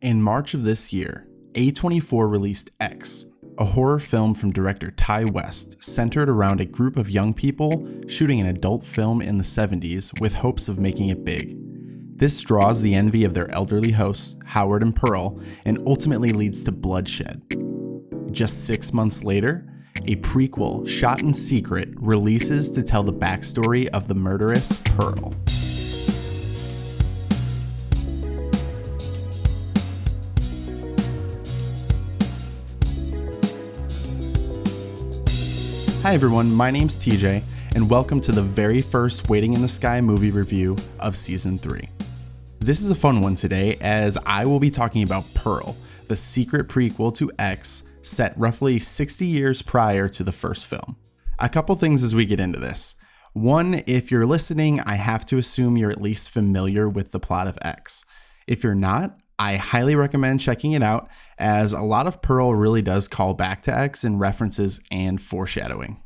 In March of this year, A24 released X, a horror film from director Ty West centered around a group of young people shooting an adult film in the 70s with hopes of making it big. This draws the envy of their elderly hosts, Howard and Pearl, and ultimately leads to bloodshed. Just 6 months later, a prequel shot in secret releases to tell the backstory of the murderous Pearl. Hi everyone, my name's TJ, and welcome to the very first Waiting in the Sky movie review of Season 3. This is a fun one today, as I will be talking about Pearl, the secret prequel to X, set roughly 60 years prior to the first film. A couple things as we get into this. One, if you're listening, I have to assume you're at least familiar with the plot of X. If you're not, I highly recommend checking it out, as a lot of Pearl really does call back to X in references and foreshadowing.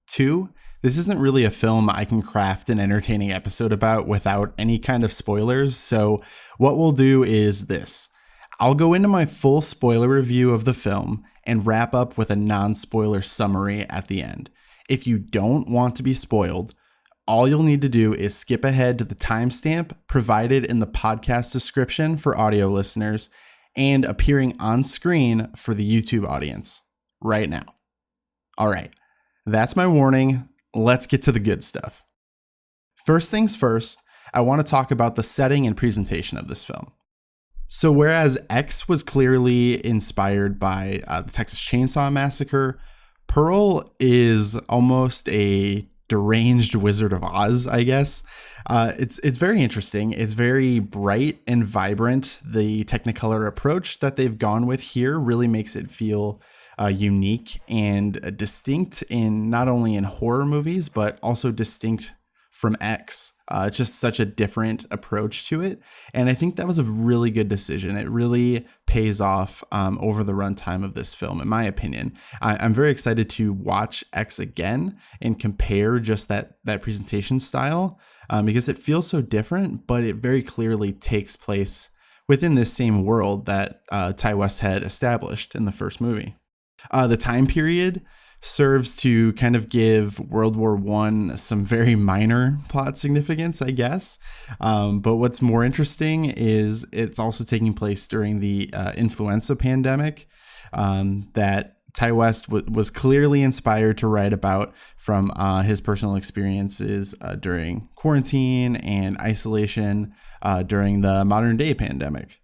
2, this isn't really a film I can craft an entertaining episode about without any kind of spoilers, so what we'll do is this. I'll go into my full spoiler review of the film and wrap up with a non-spoiler summary at the end. If you don't want to be spoiled, all you'll need to do is skip ahead to the timestamp provided in the podcast description for audio listeners and appearing on screen for the YouTube audience right now. All right, that's my warning. Let's get to the good stuff. First things first, I want to talk about the setting and presentation of this film. So whereas X was clearly inspired by the Texas Chainsaw Massacre, Pearl is almost a deranged Wizard of Oz, I guess. It's very interesting. It's very bright and vibrant. The Technicolor approach that they've gone with here really makes it feel unique and distinct in not only in horror movies, but also distinct from X. It's just such a different approach to it. And I think that was a really good decision. It really pays off over the runtime of this film, in my opinion. I'm very excited to watch X again and compare just that presentation style because it feels so different, but it very clearly takes place within this same world that Ty West had established in the first movie. The time period serves to kind of give World War I some very minor plot significance, I guess. But what's more interesting is it's also taking place during the influenza pandemic that Ty West was clearly inspired to write about from his personal experiences during quarantine and isolation during the modern day pandemic.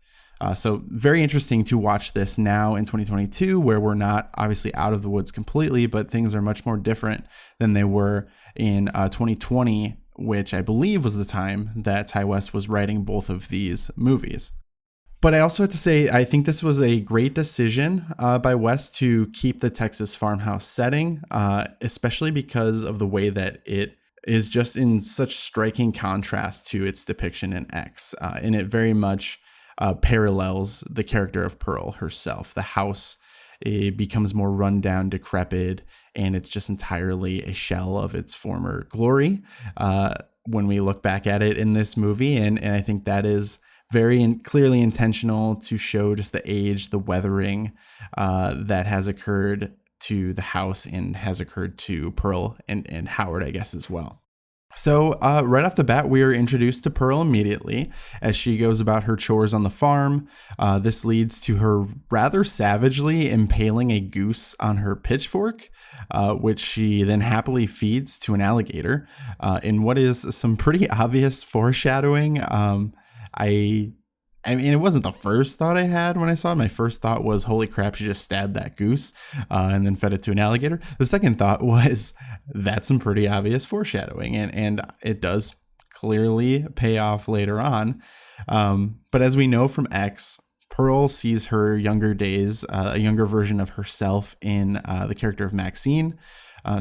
So very interesting to watch this now in 2022, where we're not obviously out of the woods completely, but things are much more different than they were in 2020, which I believe was the time that Ty West was writing both of these movies. But I also have to say, I think this was a great decision by West to keep the Texas farmhouse setting, especially because of the way that it is just in such striking contrast to its depiction in X. And it very much parallels the character of Pearl herself. The house becomes more rundown, decrepit, and it's just entirely a shell of its former glory when we look back at it in this movie. And I think that is very clearly intentional to show just the age, the weathering that has occurred to the house and has occurred to Pearl and Howard, I guess, as well. So right off the bat, we are introduced to Pearl immediately as she goes about her chores on the farm. This leads to her rather savagely impaling a goose on her pitchfork, which she then happily feeds to an alligator in what is some pretty obvious foreshadowing. I mean, it wasn't the first thought I had when I saw it. My first thought was, holy crap, she just stabbed that goose and then fed it to an alligator. The second thought was, that's some pretty obvious foreshadowing. And it does clearly pay off later on. But as we know from X, Pearl sees her younger days, a younger version of herself in the character of Maxine.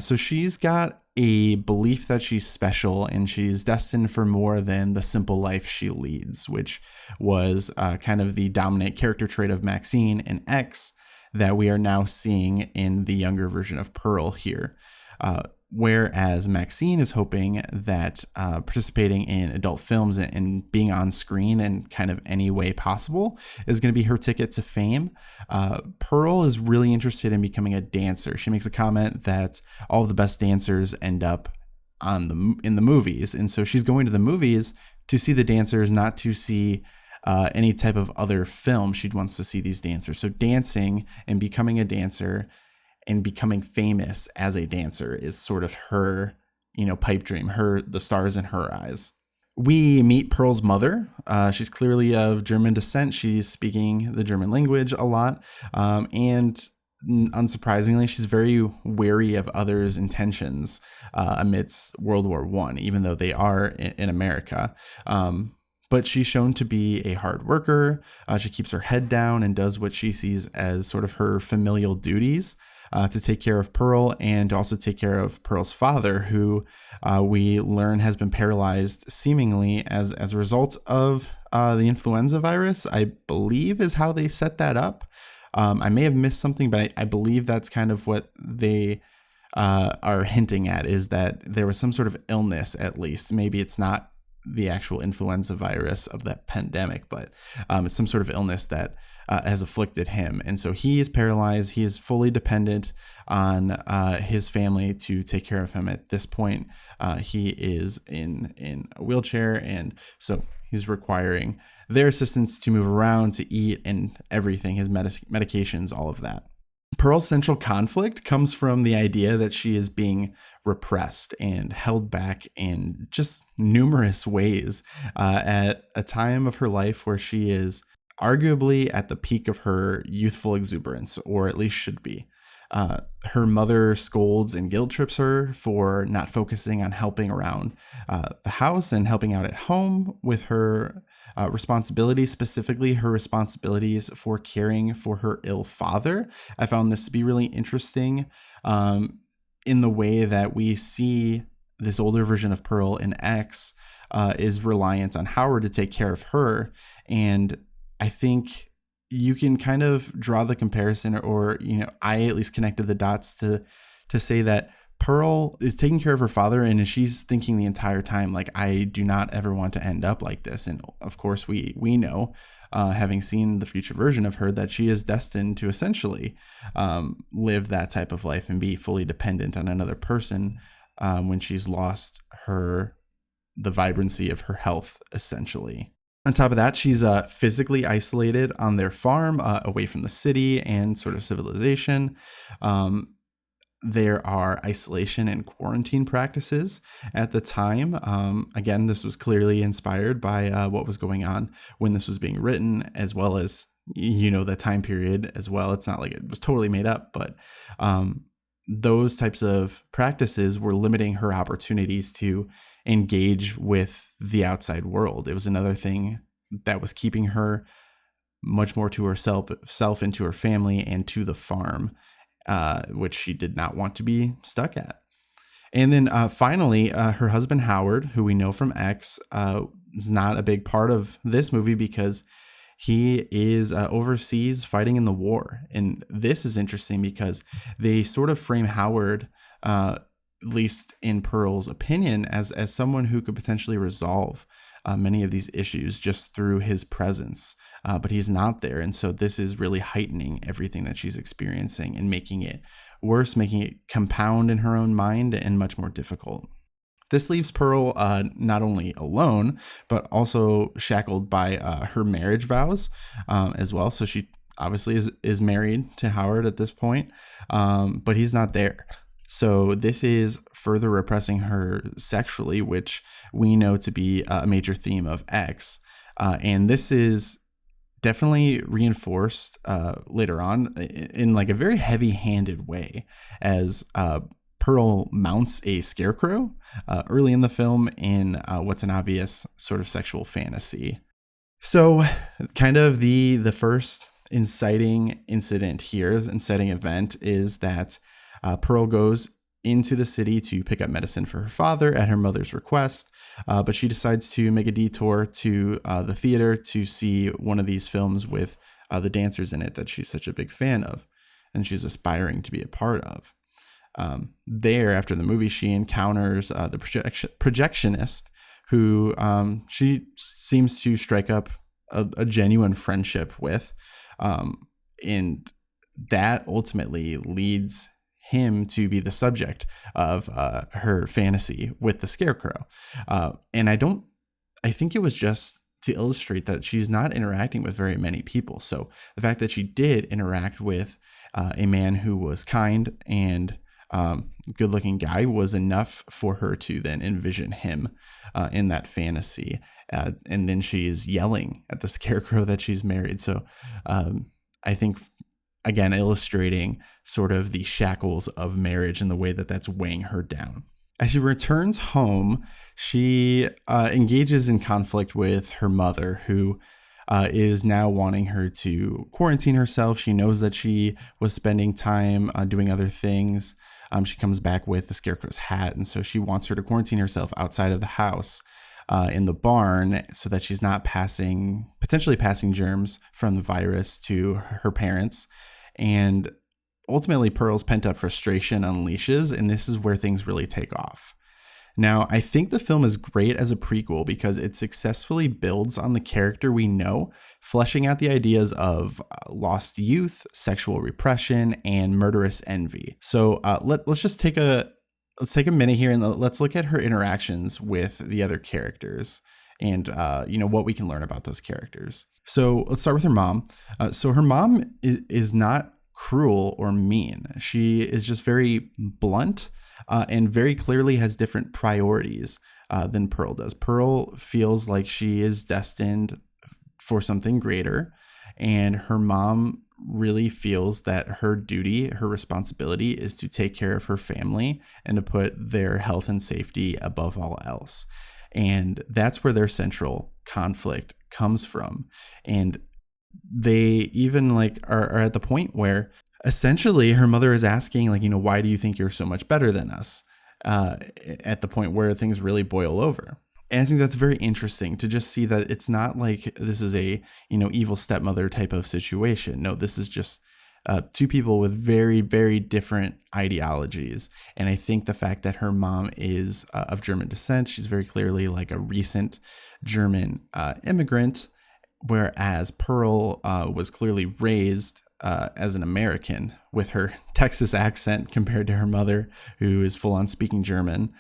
So she's got a belief that she's special and she's destined for more than the simple life she leads, which was kind of the dominant character trait of Maxine in X that we are now seeing in the younger version of Pearl here. Whereas Maxine is hoping that participating in adult films and being on screen in kind of any way possible is going to be her ticket to fame. Pearl is really interested in becoming a dancer. She makes a comment that all of the best dancers end up in the movies, and so she's going to the movies to see the dancers, not to see any type of other film. She wants to see these dancers. So dancing and becoming a dancer and becoming famous as a dancer is sort of her, pipe dream, the stars in her eyes. We meet Pearl's mother. She's clearly of German descent. She's speaking the German language a lot. And unsurprisingly, she's very wary of others' intentions amidst World War I, even though they are in America. But she's shown to be a hard worker. She keeps her head down and does what she sees as sort of her familial duties. To take care of Pearl and also take care of Pearl's father, who we learn has been paralyzed seemingly as a result of the influenza virus, I believe is how they set that up. I may have missed something, but I believe that's kind of what they are hinting at, is that there was some sort of illness, at least. Maybe it's not the actual influenza virus of that pandemic, but it's some sort of illness that has afflicted him. And so he is paralyzed. He is fully dependent on his family to take care of him. At this point, he is in a wheelchair, and so he's requiring their assistance to move around, to eat, and everything, his medications, all of that. Pearl's central conflict comes from the idea that she is being repressed and held back in just numerous ways at a time of her life where she is arguably at the peak of her youthful exuberance, or at least should be. Her mother scolds and guilt trips her for not focusing on helping around the house and helping out at home with her responsibilities, specifically her responsibilities for caring for her ill father. I found this to be really interesting in the way that we see this older version of Pearl in X is reliant on Howard to take care of her. And I think you can kind of draw the comparison, or, I at least connected the dots to say that Pearl is taking care of her father, and she's thinking the entire time, like, I do not ever want to end up like this. And of course, we know, having seen the future version of her, that she is destined to essentially live that type of life and be fully dependent on another person when she's lost the vibrancy of her health, essentially. On top of that, she's physically isolated on their farm, away from the city and sort of civilization. There are isolation and quarantine practices at the time. Again, this was clearly inspired by what was going on when this was being written, as well as, the time period as well. It's not like it was totally made up, but those types of practices were limiting her opportunities to engage with the outside world. It was another thing that was keeping her much more to herself and to her family and to the farm, which she did not want to be stuck at. And then finally, her husband, Howard, who we know from X, is not a big part of this movie because he is overseas fighting in the war. And this is interesting because they sort of frame Howard, at least in Pearl's opinion, as someone who could potentially resolve many of these issues just through his presence. But he's not there. And so this is really heightening everything that she's experiencing and making it worse, making it compound in her own mind and much more difficult. This leaves Pearl not only alone, but also shackled by her marriage vows as well. So she obviously is married to Howard at this point, but he's not there. So this is further repressing her sexually, which we know to be a major theme of X. And this is definitely reinforced later on in like a very heavy-handed way as Pearl mounts a scarecrow early in the film in what's an obvious sort of sexual fantasy. So kind of the first inciting incident here, inciting event, is that Pearl goes into the city to pick up medicine for her father at her mother's request, but she decides to make a detour to the theater to see one of these films with the dancers in it that she's such a big fan of and she's aspiring to be a part of. there, after the movie, she encounters the projectionist, who she seems to strike up a genuine friendship with. And that ultimately leads him to be the subject of her fantasy with the Scarecrow. And I think it was just to illustrate that she's not interacting with very many people. So the fact that she did interact with a man who was kind and good looking guy was enough for her to then envision him in that fantasy. And then she is yelling at the Scarecrow that she's married. So I think, again, illustrating sort of the shackles of marriage and the way that that's weighing her down. As she returns home, she engages in conflict with her mother, who is now wanting her to quarantine herself. She knows that she was spending time doing other things. She comes back with the Scarecrow's hat, and so she wants her to quarantine herself outside of the house in the barn so that she's not potentially passing germs from the virus to her parents. And ultimately, Pearl's pent-up frustration unleashes, and this is where things really take off. Now, I think the film is great as a prequel because it successfully builds on the character we know, fleshing out the ideas of lost youth, sexual repression, and murderous envy. So let's just take a minute here and let's look at her interactions with the other characters and what we can learn about those characters. So let's start with her mom. So her mom is not cruel or mean. She is just very blunt and very clearly has different priorities than Pearl does. Pearl feels like she is destined for something greater, and her mom really feels that her duty, her responsibility is to take care of her family and to put their health and safety above all else. And that's where their central conflict comes from. And they even are at the point where essentially her mother is asking, why do you think you're so much better than us? At the point where things really boil over. And I think that's very interesting to just see that it's not like this is a, evil stepmother type of situation. No, this is just two people with very, very different ideologies. And I think the fact that her mom is of German descent, she's very clearly like a recent German immigrant, whereas Pearl was clearly raised as an American with her Texas accent compared to her mother, who is full on speaking German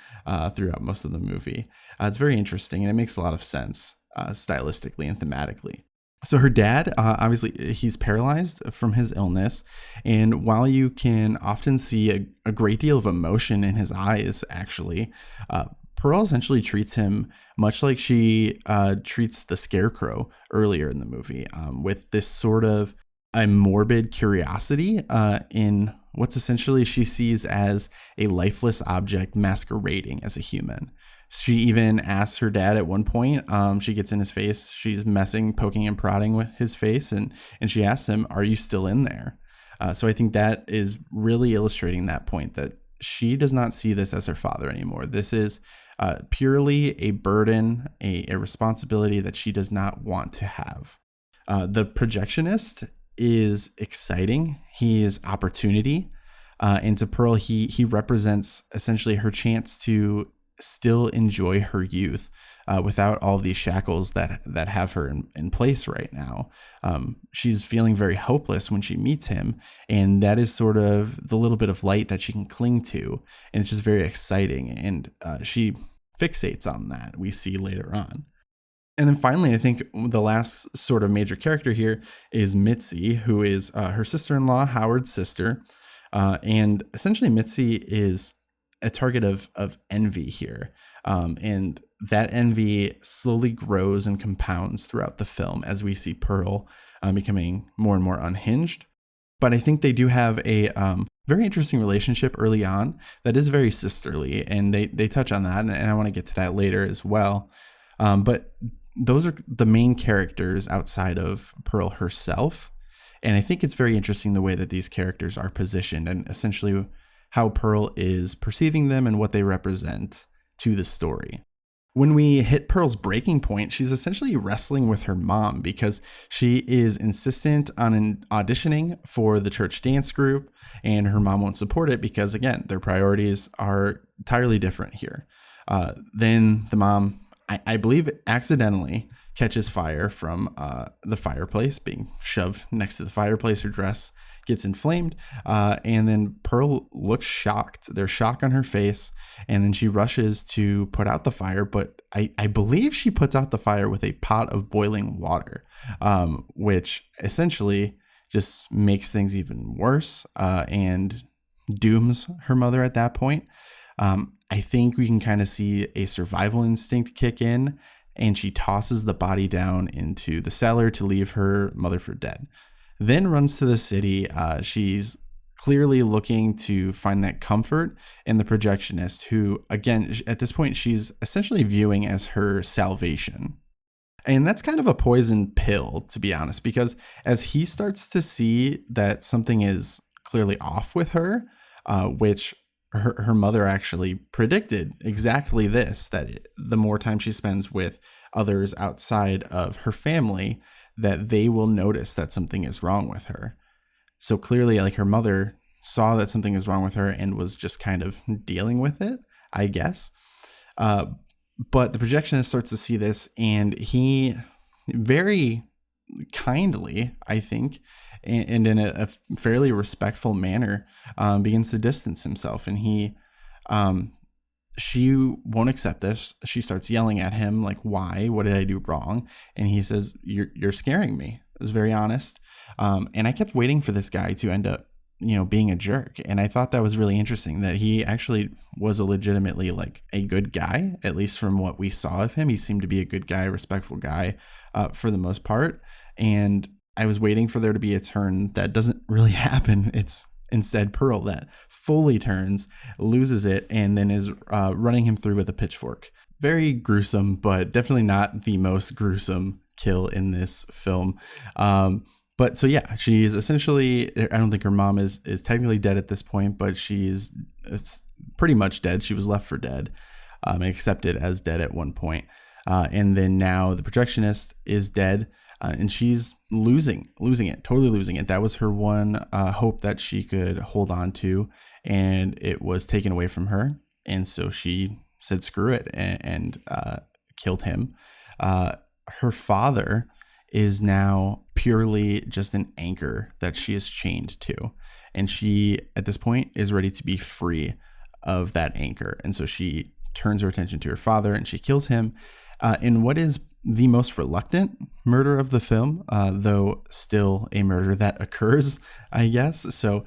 throughout most of the movie. It's very interesting, and it makes a lot of sense stylistically and thematically. So her dad, obviously, he's paralyzed from his illness. And while you can often see a great deal of emotion in his eyes, actually, Pearl essentially treats him much like she treats the Scarecrow earlier in the movie, with this sort of a morbid curiosity in what's essentially she sees as a lifeless object masquerading as a human. She even asks her dad at one point, she gets in his face, she's poking and prodding with his face, and she asks him, "Are you still in there?" So I think that is really illustrating that point, that she does not see this as her father anymore. This is purely a burden, a responsibility that she does not want to have. The projectionist is exciting. He is opportunity. And to Pearl, he represents essentially her chance to still enjoy her youth without all these shackles that have her in place right now. She's feeling very hopeless when she meets him, and that is sort of the little bit of light that she can cling to, and it's just very exciting, and she fixates on that, we see later on. And then finally, I think the last sort of major character here is Mitzi, who is her sister-in-law, Howard's sister. And essentially, Mitzi is a target of envy here. And that envy slowly grows and compounds throughout the film as we see Pearl becoming more and more unhinged. But I think they do have a very interesting relationship early on that is very sisterly. And they touch on that. And I want to get to that later as well. But those are the main characters outside of Pearl herself. And I think it's very interesting the way that these characters are positioned and essentially how Pearl is perceiving them and what they represent to the story. When we hit Pearl's breaking point, she's essentially wrestling with her mom because she is insistent on auditioning for the church dance group, and her mom won't support it because, again, their priorities are entirely different here. Then the mom, I believe, accidentally catches fire from the fireplace, being shoved next to the fireplace. Her dress gets inflamed, and then Pearl looks shocked. There's shock on her face, and then she rushes to put out the fire, but I believe she puts out the fire with a pot of boiling water, which essentially just makes things even worse, and dooms her mother at that point. I think we can kind of see a survival instinct kick in, and she tosses the body down into the cellar to leave her mother for dead. Then runs to the city. She's clearly looking to find that comfort in the projectionist, who, again, at this point, she's essentially viewing as her salvation. And that's kind of a poison pill, to be honest, because as he starts to see that something is clearly off with her, which her mother actually predicted exactly this, that the more time she spends with others outside of her family, that they will notice that something is wrong with her. So clearly, like, her mother saw that something is wrong with her and was just kind of dealing with it, I guess. But the projectionist starts to see this, and he very kindly, I think, and in a fairly respectful manner, begins to distance himself. And she won't accept this. She starts yelling at him, like, why? What did I do wrong? And he says, you're scaring me. It was very honest. And I kept waiting for this guy to end up, being a jerk. And I thought that was really interesting, that he actually was a legitimately, like, a good guy, at least from what we saw of him. He seemed to be a good guy, respectful guy, for the most part. And I was waiting for there to be a turn that doesn't really happen. It's instead Pearl that fully turns, loses it, and then is running him through with a pitchfork. Very gruesome, but definitely not the most gruesome kill in this film. But so yeah, she's essentially, I don't think her mom is technically dead at this point, but it's pretty much dead. She was left for dead, accepted as dead at one point. And then now the projectionist is dead, and she's losing it, totally losing it. That was her one hope that she could hold on to, and it was taken away from her. And so she said, screw it, and killed him. Her father is now purely just an anchor that she is chained to. And she, at this point, is ready to be free of that anchor. And so she turns her attention to her father, and she kills him in what is the most reluctant murder of the film, though still a murder that occurs, I guess. So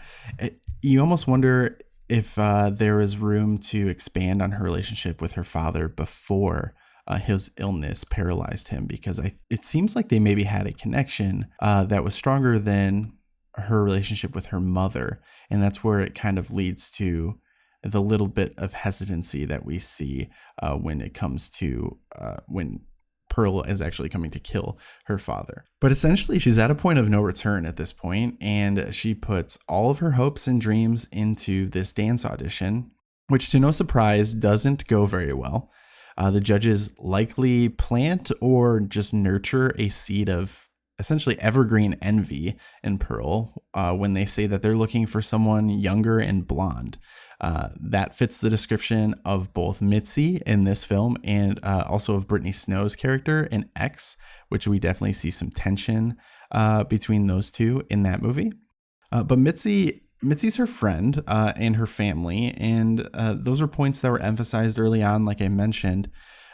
you almost wonder if there is room to expand on her relationship with her father before his illness paralyzed him, because it seems like they maybe had a connection that was stronger than her relationship with her mother. And that's where it kind of leads to the little bit of hesitancy that we see when it comes to when Pearl is actually coming to kill her father. But essentially, she's at a point of no return at this point, and she puts all of her hopes and dreams into this dance audition, which, to no surprise, doesn't go very well. The judges likely plant or just nurture a seed of essentially evergreen envy in Pearl when they say that they're looking for someone younger and blonde. That fits the description of both Mitzi in this film and also of Brittany Snow's character in X, which we definitely see some tension between those two in that movie. But Mitzi's her friend and her family, and those are points that were emphasized early on, like I mentioned.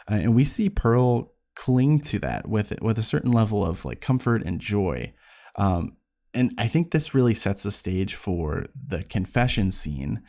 And we see Pearl cling to that with a certain level of, like, comfort and joy. And I think this really sets the stage for the confession scene,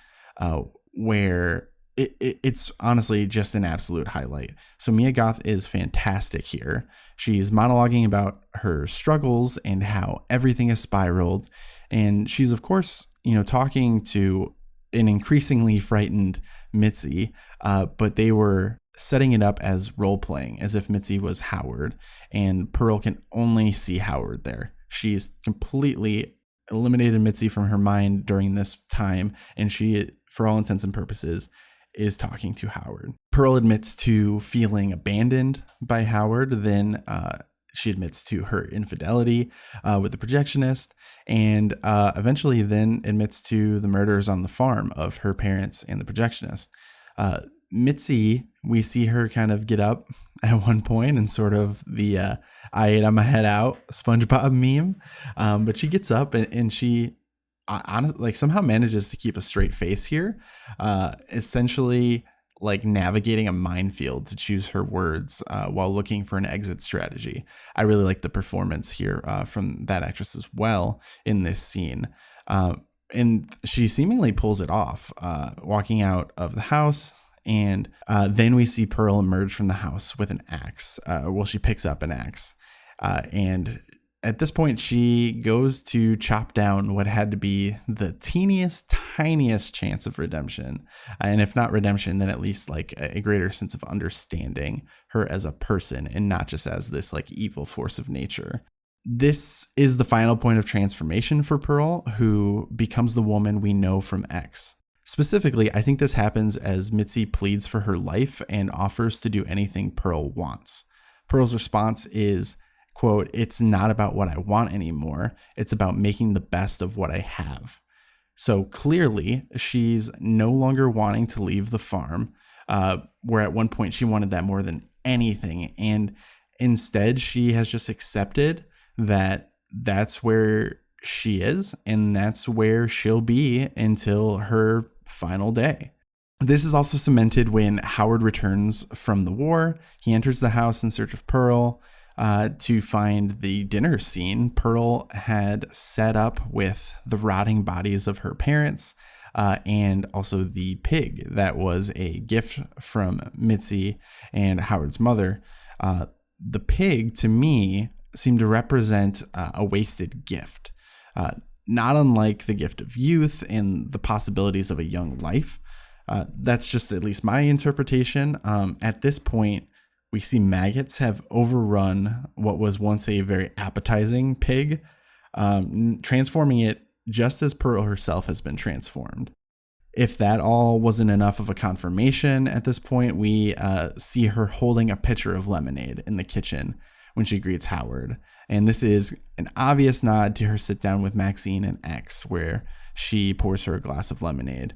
where it's honestly just an absolute highlight. So Mia Goth is fantastic here. She's monologuing about her struggles and how everything has spiraled. And she's, of course, talking to an increasingly frightened Mitzi, but they were setting it up as role playing, as if Mitzi was Howard, and Pearl can only see Howard there. She's completely eliminated Mitzi from her mind during this time, and she, for all intents and purposes, is talking to Howard. Pearl admits to feeling abandoned by Howard. Then she admits to her infidelity with the projectionist, and eventually then admits to the murders on the farm of her parents and the projectionist. Mitzi, we see her kind of get up at one point and sort of the I ate on my head out SpongeBob meme. But she gets up and she honestly like somehow manages to keep a straight face here, essentially like navigating a minefield to choose her words while looking for an exit strategy. I really like the performance here from that actress as well in this scene. And she seemingly pulls it off, walking out of the house. And then we see Pearl emerge from the house with an axe. She picks up an axe. And at this point, she goes to chop down what had to be the teeniest, tiniest chance of redemption. And if not redemption, then at least like a greater sense of understanding her as a person and not just as this like evil force of nature. This is the final point of transformation for Pearl, who becomes the woman we know from X. Specifically, I think this happens as Mitzi pleads for her life and offers to do anything Pearl wants. Pearl's response is, quote, "It's not about what I want anymore. It's about making the best of what I have." So clearly, she's no longer wanting to leave the farm, where at one point she wanted that more than anything. And instead, she has just accepted that that's where she is and that's where she'll be until her final day. This is also cemented when Howard returns from the war. He enters the house in search of Pearl to find the dinner scene Pearl had set up with the rotting bodies of her parents and also the pig that was a gift from Mitzi and Howard's mother. The pig, to me, seemed to represent a wasted gift, not unlike the gift of youth and the possibilities of a young life. That's just at least my interpretation. At this point, we see maggots have overrun what was once a very appetizing pig, transforming it just as Pearl herself has been transformed. If that all wasn't enough of a confirmation at this point, we see her holding a pitcher of lemonade in the kitchen when she greets Howard. And this is an obvious nod to her sit down with Maxine and X, where she pours her a glass of lemonade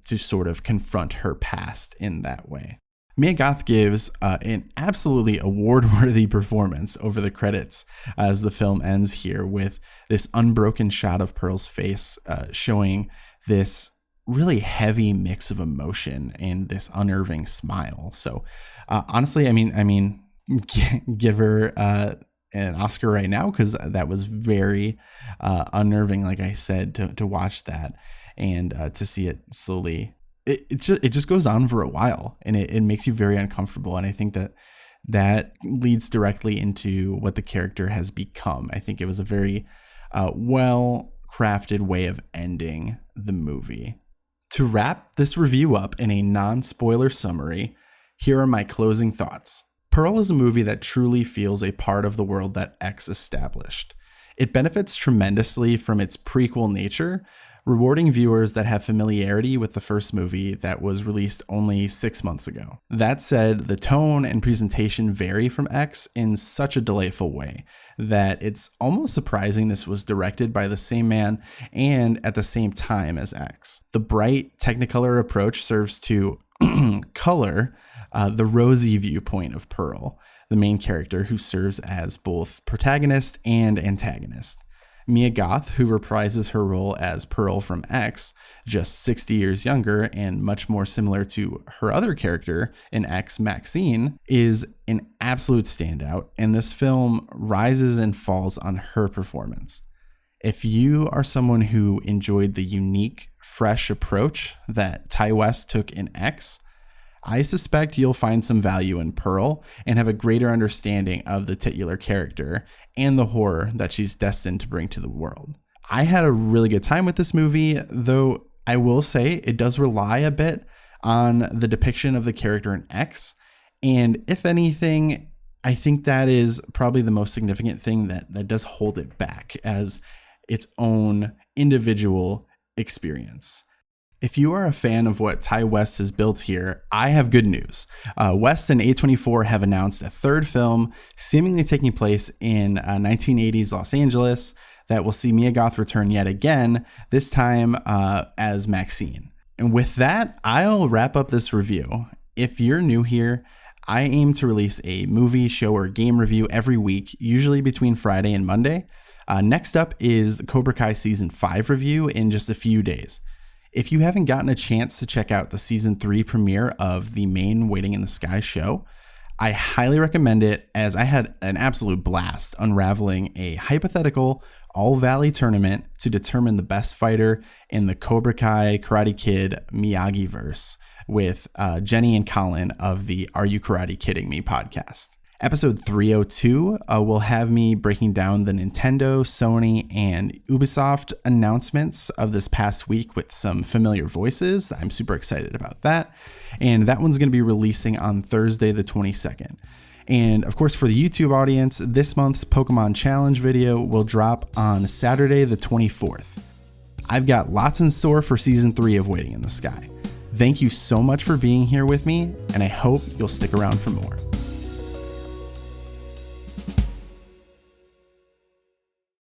to sort of confront her past in that way. Mia Goth gives an absolutely award-worthy performance over the credits as the film ends here with this unbroken shot of Pearl's face showing this really heavy mix of emotion and this unnerving smile. So honestly, I mean, give her an Oscar right now, because that was very unnerving, like I said, to watch that and to see it slowly. It just goes on for a while, and it makes you very uncomfortable. And I think that leads directly into what the character has become. I think it was a very well-crafted way of ending the movie. To wrap this review up in a non-spoiler summary, here are my closing thoughts. Pearl is a movie that truly feels a part of the world that X established. It benefits tremendously from its prequel nature, rewarding viewers that have familiarity with the first movie that was released only 6 months ago. That said, the tone and presentation vary from X in such a delightful way that it's almost surprising this was directed by the same man and at the same time as X. The bright Technicolor approach serves to color the rosy viewpoint of Pearl, the main character who serves as both protagonist and antagonist. Mia Goth, who reprises her role as Pearl from X, just 60 years younger and much more similar to her other character in X, Maxine, is an absolute standout, and this film rises and falls on her performance. If you are someone who enjoyed the unique, fresh approach that Ty West took in X, I suspect you'll find some value in Pearl and have a greater understanding of the titular character and the horror that she's destined to bring to the world. I had a really good time with this movie, though I will say it does rely a bit on the depiction of the character in X. And if anything, I think that is probably the most significant thing that does hold it back as its own individual experience. If you are a fan of what Ty West has built here, I have good news. West and A24 have announced a third film seemingly taking place in 1980s Los Angeles that will see Mia Goth return yet again, this time as Maxine. And with that, I'll wrap up this review. If you're new here, I aim to release a movie, show, or game review every week, usually between Friday and Monday. Next up is the Cobra Kai Season 5 review in just a few days. If you haven't gotten a chance to check out the Season 3 premiere of the main Waiting in the Sky show, I highly recommend it, as I had an absolute blast unraveling a hypothetical All-Valley tournament to determine the best fighter in the Cobra Kai Karate Kid Miyagi-verse with Jenny and Colin of the Are You Karate Kidding Me podcast. Episode 302 will have me breaking down the Nintendo, Sony, and Ubisoft announcements of this past week with some familiar voices. I'm super excited about that. And that one's going to be releasing on Thursday the 22nd. And of course, for the YouTube audience, this month's Pokemon Challenge video will drop on Saturday the 24th. I've got lots in store for Season 3 of Waiting in the Sky. Thank you so much for being here with me, and I hope you'll stick around for more.